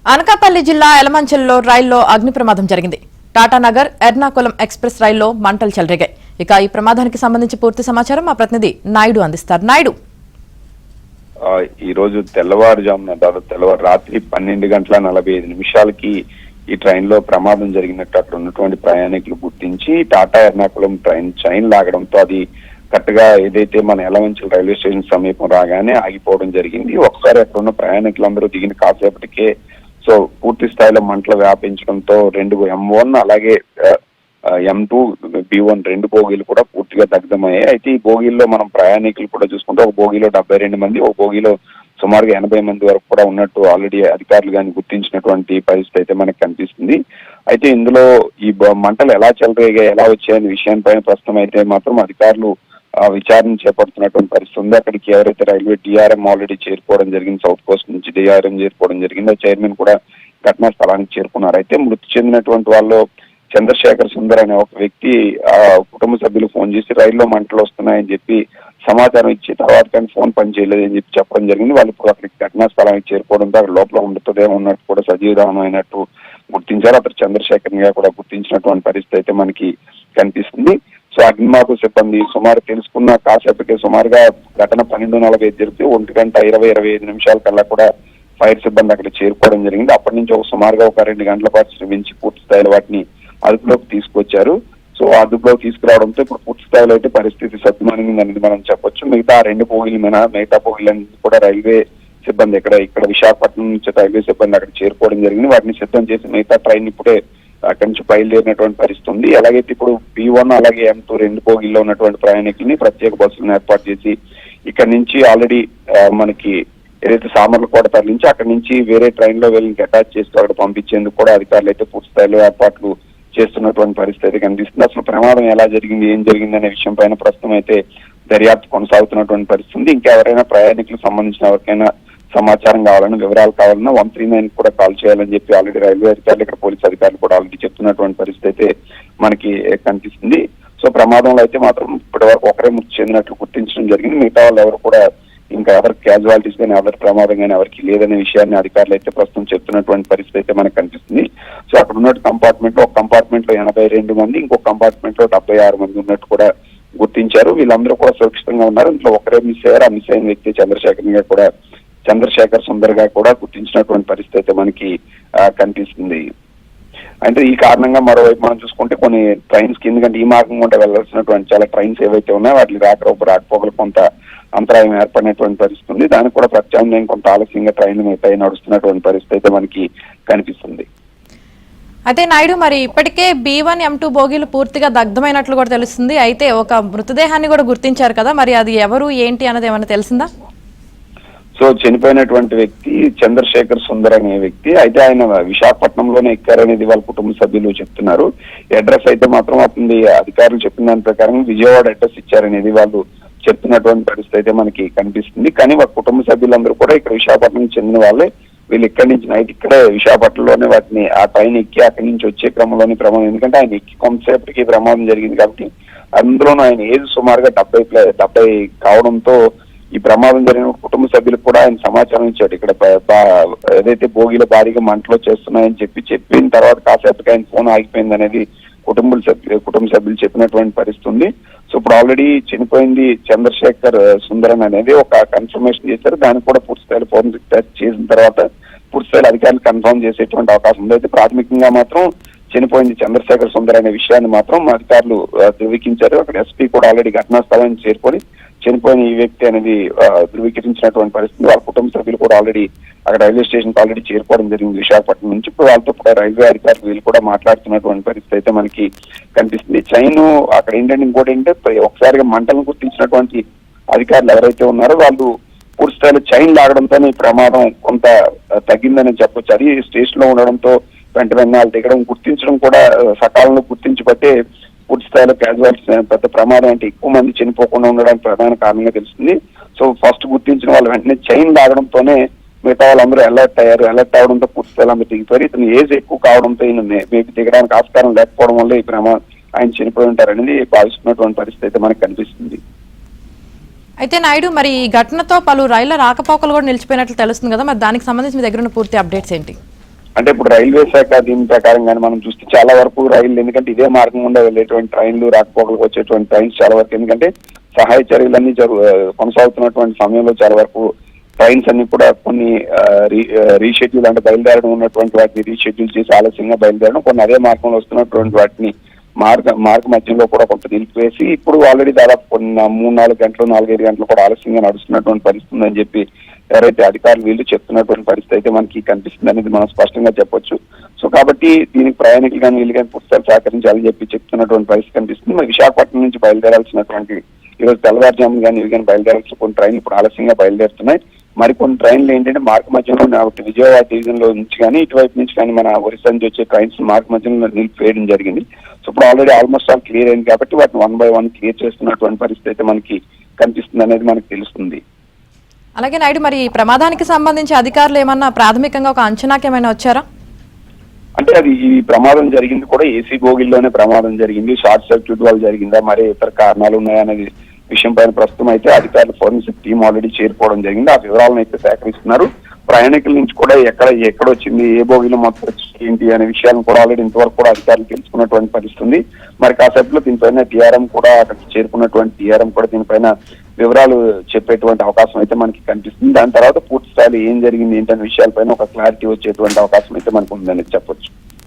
అనకాపల్లి జిల్లా ఎలమంచిల్లో రైల్లో అగ్ని ప్రమాదం జరిగింది. టాటానగర్ ఎర్నాకులం ఎక్స్ప్రెస్ రైల్లో మంటలు చెలరేగాయి. ఇక ఈ ప్రమాదానికి సంబంధించి పూర్తి సమాచారం మా ప్రతినిధి నాయుడు అందిస్తారు. నాయుడు, ఈ రోజు తెల్లవారుజామున రాత్రి 12:45 ఈ ట్రైన్ లో ప్రమాదం జరిగినట్టు అక్కడ ఉన్నటువంటి ప్రయాణికులు గుర్తించి టాటా ఎర్నాకులం ట్రైన్ చైన్ లాగడంతో అది కరెక్ట్ గా ఏదైతే మన ఎలమంచిల్ రైల్వే స్టేషన్ సమీపం రాగానే ఆగిపోవడం జరిగింది. ఒకసారి అక్కడ ఉన్న ప్రయాణికులందరూ దిగిన కాసేపటికే పూర్తి స్థాయిలో మంటలు వ్యాపించడంతో 2 M1 అలాగే M2 B1 2 బోగీలు కూడా పూర్తిగా దగ్ధమయ్యాయి. అయితే ఈ బోగీల్లో మనం ప్రయాణికులు కూడా చూసుకుంటే ఒక బోగీలో 72 మంది, ఒక బోగీలో సుమారుగా 80 మంది వరకు కూడా ఉన్నట్టు ఆల్రెడీ అధికారులు కానీ గుర్తించినటువంటి పరిస్థితి అయితే మనకు కనిపిస్తుంది. అయితే ఇందులో ఈ మంటలు ఎలా చెలరేగాయి, ఎలా వచ్చాయనే విషయంపైన ప్రస్తుతం అయితే మాత్రం అధికారులు విచారణ చేపడుతున్నటువంటి పరిస్థితి ఉంది. అక్కడికి ఎవరైతే రైల్వే DRM ఆల్రెడీ చేరుకోవడం జరిగింది, సౌత్ కోస్ట్ నుంచి DRM చేరుకోవడం జరిగింది. చైర్మన్ కూడా ఘటనా స్థలానికి చేరుకున్నారు. అయితే మృతి చెందినటువంటి వాళ్ళు చంద్రశేఖర్ సుందర్ అనే ఒక వ్యక్తి కుటుంబ సభ్యులు ఫోన్ చేసి రైల్లో మంటలు వస్తున్నాయని చెప్పి సమాచారం ఇచ్చి తర్వాత కానీ ఫోన్ పని చేయలేదని చెప్పి చెప్పడం జరిగింది. వాళ్ళు ఇప్పుడు అక్కడికి ఘటనా స్థలానికి చేరుకోవడంతో అక్కడ లోపల మృతదేహం ఉన్నట్టు కూడా సజీవదహనం అయినట్టు గుర్తించారు. అతను చంద్రశేఖర్ గా కూడా గుర్తించినటువంటి పరిస్థితి అయితే మనకి కనిపిస్తుంది. అగ్నిమాపక సిబ్బంది సుమారు తెలుసుకున్న కాసేపటికే సుమారుగా ఘటన 12:45 జరిగితే 1:20-25 కల్లా కూడా ఫైర్ సిబ్బంది అక్కడ చేరుకోవడం జరిగింది. అప్పటి నుంచి సుమారుగా ఒక 2 గంటల పాటు శ్రమించి పూర్తి స్థాయిలో వాటిని అదుపులోకి తీసుకొచ్చారు. అదుపులోకి తీసుకురావడంతో ఇప్పుడు పూర్తి స్థాయిలో అయితే పరిస్థితి సద్దుమణిగిందనేది మనం చెప్పొచ్చు. మిగతా 2 బోగీలు మిగతా బోగీలన్నీ కూడా రైల్వే సిబ్బంది ఇక్కడ విశాఖపట్నం నుంచి రైల్వే సిబ్బంది అక్కడ చేరుకోవడం జరిగింది. వాటిని సిద్ధం చేసి మిగతా ట్రైన్ ఇప్పుడే అక్కడి నుంచి బయలుదేరినటువంటి పరిస్థితి ఉంది. ఎలాగైతే ఇప్పుడు B1 అలాగే M2 2 బోగీల్లో ఉన్నటువంటి ప్రయాణికుల్ని ప్రత్యేక బస్సులను ఏర్పాటు చేసి ఇక్కడ నుంచి ఆల్రెడీ మనకి ఏదైతే సామర్లకోట తరలించి అక్కడి నుంచి వేరే ట్రైన్ లో వీళ్ళకి అటాచ్ చేస్తూ అక్కడ పంపించేందుకు కూడా అధికారులు అయితే పూర్తి స్థాయిలో ఏర్పాట్లు చేస్తున్నటువంటి పరిస్థితి కనిపిస్తుంది. అసలు ప్రమాదం ఎలా జరిగింది, ఏం జరిగింది అనే విషయం పైన ప్రస్తుతం అయితే దర్యాప్తు కొనసాగుతున్నటువంటి పరిస్థితి. ఇంకా ఎవరైనా ప్రయాణికులకు సంబంధించిన ఎవరికైనా సమాచారం కావాలని, వివరాలు కావాలన్నా 139 కూడా కాల్ చేయాలని చెప్పి ఆల్రెడీ రైల్వే అధికారులు, ఇక్కడ పోలీసు అధికారులు కూడా ఆల్రెడీ చెప్తున్నటువంటి పరిస్థితి అయితే మనకి కనిపిస్తుంది. ప్రమాదంలో అయితే మాత్రం ఇప్పటి వరకు ఒకరే మృతి చెందినట్లు గుర్తించడం జరిగింది. మిగతా వాళ్ళు ఎవరు కూడా ఇంకా ఎవరి క్యాజువాలిటీస్ కానీ ఎవరి ప్రమాదం కానీ ఎవరికి లేదనే విషయాన్ని అధికారులు అయితే ప్రస్తుతం చెప్తున్నటువంటి పరిస్థితి అయితే మనకు కనిపిస్తుంది. అక్కడ ఉన్నట్టు కంపార్ట్మెంట్ లో ఒక కంపార్ట్మెంట్ లో 82 మంది, ఇంకొక కంపార్ట్మెంట్ లో 76 మంది ఉన్నట్టు కూడా గుర్తించారు. వీళ్ళందరూ కూడా సురక్షితంగా ఉన్నారు. ఇంట్లో ఒకరే మిస్ అయ్యారు. ఆ మిస్ అయిన వ్యక్తి చంద్రశేఖర్ సుందర్ గా కూడా గుర్తించినటువంటి పరిస్థితి అయితే మనకి కనిపిస్తుంది. అంటే ఈ కారణంగా మరోవైపు మనం చూసుకుంటే కొన్ని ట్రైన్స్ ఎందుకంటే ఈ మార్గం గుండా వెళ్లాల్సినటువంటి చాలా ట్రైన్స్ ఏవైతే ఉన్నాయో వాటి రాకపోకలు కొంత అంతరాయం ఏర్పడినటువంటి పరిస్థితి ఉంది. దానికి కూడా ప్రత్యామ్నాయం కొంత ఆలస్యంగా ట్రైన్లు మిగతా నడుస్తున్నటువంటి పరిస్థితి అయితే మనకి కనిపిస్తుంది. అయితే నాయుడు, మరి ఇప్పటికే B1 M2 బోగీలు పూర్తిగా దగ్ధమైనట్లు కూడా తెలుస్తుంది. అయితే ఒక మృతదేహాన్ని కూడా గుర్తించారు కదా, మరి అది ఎవరు ఏంటి అన్నది ఏమైనా తెలిసిందా? చనిపోయినటువంటి వ్యక్తి చంద్రశేఖర్ సుందర్ అనే వ్యక్తి. అయితే ఆయన విశాఖపట్నంలోనే ఎక్కారనేది వాళ్ళ కుటుంబ సభ్యులు చెప్తున్నారు. అడ్రస్ అయితే మాత్రం అతని అధికారులు చెప్పిన దాని ప్రకారం విజయవాడ అడ్రస్ ఇచ్చారనేది వాళ్ళు చెప్తున్నటువంటి పరిస్థితి అయితే మనకి కనిపిస్తుంది. కానీ వాళ్ళ కుటుంబ సభ్యులందరూ కూడా ఇక్కడ విశాఖపట్నం చెందిన వాళ్ళే. వీళ్ళు ఇక్కడి నుంచి నైట్ ఇక్కడే విశాఖపట్నంలోనే వాటిని ఆ ట్రైన్ ఎక్కి అక్కడి నుంచి వచ్చే క్రమంలోని ప్రమాదం, ఎందుకంటే ఆయన ఎక్కి కొంతసేపటికి ప్రమాదం జరిగింది కాబట్టి అందులోనూ ఆయన ఏజ్ సుమారుగా 70 కావడంతో ఈ ప్రమాదం జరిగిన కుటుంబ సభ్యులకు కూడా ఆయన సమాచారం ఇచ్చాడు. ఇక్కడ ఏదైతే బోగీలో భారీగా మంటలు వచ్చేస్తున్నాయని చెప్పిన తర్వాత కాసేపటికి ఆయన ఫోన్ ఆగిపోయింది అనేది కుటుంబ సభ్యులు చెప్పినటువంటి పరిస్థితి ఉంది. ఇప్పుడు ఆల్రెడీ చనిపోయింది చంద్రశేఖర్ సుందరన్ అనేది ఒక కన్ఫర్మేషన్ చేశారు. దానికి కూడా పూర్తి స్థాయిలో ఫోరెన్సిక్ టెస్ట్ చేసిన తర్వాత పూర్తి స్థాయిలో అధికారులు కన్ఫర్మ్ చేసేటువంటి అవకాశం ఉంది. అయితే ప్రాథమికంగా మాత్రం చనిపోయింది చంద్రశేఖర్ సుందర్ అనే విషయాన్ని మాత్రం అధికారులు ధృవీకరించారు. అక్కడ SP కూడా ఆల్రెడీ ఘటనా స్థలానికి చేరుకొని చనిపోయిన ఈ వ్యక్తి అనేది ధృవీకరించినటువంటి పరిస్థితి. వాళ్ళ కుటుంబ సభ్యులు కూడా ఆల్రెడీ అక్కడ రైల్వే స్టేషన్ కి ఆల్రెడీ చేరుకోవడం జరిగింది విశాఖపట్నం నుంచి. ఇప్పుడు వాళ్ళతో కూడా రైల్వే అధికారులు వీళ్ళు కూడా మాట్లాడుతున్నటువంటి పరిస్థితి అయితే మనకి కనిపిస్తుంది. చైన్ అక్కడ ఏంటంటే ఇంకోటి ఏంటంటే ఒకసారిగా మంటలను గుర్తించినటువంటి అధికారులు ఎవరైతే ఉన్నారో వాళ్ళు పూర్తి స్థాయిలో చైన్ లాగడంతో ఈ ప్రమాదం కొంత తగ్గిందని చెప్పొచ్చు. అది స్టేషన్ లో ఉండడంతో వెంటనే వాళ్ళు దిగడం గుర్తించడం కూడా సకాలంలో గుర్తించబట్టే పూర్తి స్థాయిలో క్యాజువాలిటీస్ పెద్ద ప్రమాదం అంటే ఎక్కువ మంది చనిపోకుండా ఉండడానికి ప్రధాన కారణంగా తెలుస్తుంది. ఫస్ట్ గుర్తించిన వాళ్ళు వెంటనే చైన్ లాగడంతోనే మిగతా వాళ్ళందరూ అలర్ట్ అయ్యారు. అలర్ట్ అవడంతో పూర్తి స్థాయిలో అందరూ దిగిపోయారు. ఇతను ఏజ్ ఎక్కువ కావడంతో ఈయన మేబీ దిగడానికి ఆస్కారం లేకపోవడం వల్ల ఈ ఆయన చనిపోయి ఉంటారనేది భావిస్తున్నటువంటి పరిస్థితి అయితే మనకు కనిపిస్తుంది. అయితే నాయుడు, మరి ఈ ఘటనతో పలు రైళ్ల రాకపోకలు కూడా నిలిచిపోయినట్లు తెలుస్తుంది కదా, మరి దానికి సంబంధించి మీ దగ్గర ఉన్న పూర్తి అప్డేట్స్ ఏంటి? అంటే ఇప్పుడు రైల్వే శాఖ దీని ప్రకారంగానే మనం చూస్తే చాలా వరకు రైళ్లు, ఎందుకంటే ఇదే మార్గం గుండా వెళ్ళేటువంటి ట్రైన్లు, రాకపోకలకు వచ్చేటువంటి ట్రైన్స్ చాలా వరకు, ఎందుకంటే సహాయ చర్యలన్నీ కొనసాగుతున్నటువంటి సమయంలో చాలా వరకు ట్రైన్స్ అన్ని కూడా కొన్ని రీషెడ్యూల్, అంటే బయలుదేరడం ఉన్నటువంటి వాటిని రీషెడ్యూల్ చేసి ఆలస్యంగా బయలుదేరడం, కొన్ని అదే మార్గంలో వస్తున్నటువంటి వాటిని మార్గ మధ్యంలో కూడా కొంత నిలిపివేసి ఇప్పుడు ఆల్రెడీ దాదాపు కొన్ని 3-4 గంటలు 4-5 గంటలు కూడా ఆలస్యంగా నడుస్తున్నటువంటి పరిస్థితి ఉందని చెప్పి ఎవరైతే అధికారులు వీళ్ళు చెప్తున్నటువంటి పరిస్థితి అయితే మనకి కనిపిస్తుంది అనేది మనం స్పష్టంగా చెప్పొచ్చు. సో కాబట్టి దీనికి ప్రయాణికులు కానీ వీళ్ళు కానీ పుస్తకాలు సహకరించాలని చెప్పి చెప్తున్నటువంటి పరిస్థితి కనిపిస్తుంది. మరి విశాఖపట్నం నుంచి బయలుదేరాల్సినటువంటి ఈరోజు తెల్లవారుజామున కానీ ఇవి కానీ బయలుదేరాల్సిన కొన్ని ట్రైన్లు ఇప్పుడు ఆలస్యంగా బయలుదేరుతున్నాయి. మరికొన్ని ట్రైన్లు ఏంటంటే మార్గ మధ్యంలో విజయవాడ డివిజన్ లో నుంచి కానీ ఇటువైపు నుంచి కానీ మన ఒరిస్సా నుంచి వచ్చే ట్రైన్స్ మార్గ మధ్యంలో నిలిపివేయడం జరిగింది. సో ఇప్పుడు ఆల్రెడీ ఆల్మోస్ట్ ఆల్ క్లియర్ అయింది కాబట్టి వాటిని 1 by 1 క్లియర్ చేస్తున్నటువంటి పరిస్థితి అయితే మనకి కనిపిస్తుంది అనేది మనకి తెలుస్తుంది. అలాగే నాయుడు, మరి ఈ ప్రమాదానికి సంబంధించి అధికారులు ఏమన్నా ప్రాథమికంగా ఒక అంచనాకి ఏమైనా వచ్చారా? అంటే అది ఈ ప్రమాదం జరిగింది కూడా ఏసీ బోగిల్లోనే ప్రమాదం జరిగింది, షార్ట్ సర్క్యూట్ వల్ల జరిగిందా, మరే ఇతర కారణాలు ఉన్నాయనేది విషయం పైన ప్రస్తుతం అయితే అధికారులు ఫోరెన్సిక్ టీం ఆల్రెడీ చేరుకోవడం జరిగింది. ఆ వివరాలను అయితే సేకరిస్తున్నారు. ప్రయాణికుల నుంచి కూడా ఎక్కడ వచ్చింది, ఏ బోగిలో మొత్తం వచ్చింది ఏంటి అనే విషయాలను కూడా ఆల్రెడీ ఇంతవరకు కూడా అధికారులు తెలుసుకున్నటువంటి పరిస్థితి ఉంది. మరి కాసేపులో దీనిపైన టీఆర్ఎం కూడా అక్కడికి చేరుకున్నటువంటి టీఆర్ఎం కూడా దీనిపైన వివరాలు చెప్పేటువంటి అవకాశం అయితే మనకి కనిపిస్తుంది. దాని తర్వాత పూర్తి స్థాయిలో ఏం జరిగింది ఏంటనే విషయాలపైన ఒక క్లారిటీ వచ్చేటువంటి అవకాశం అయితే మనకు ఉందని చెప్పొచ్చు.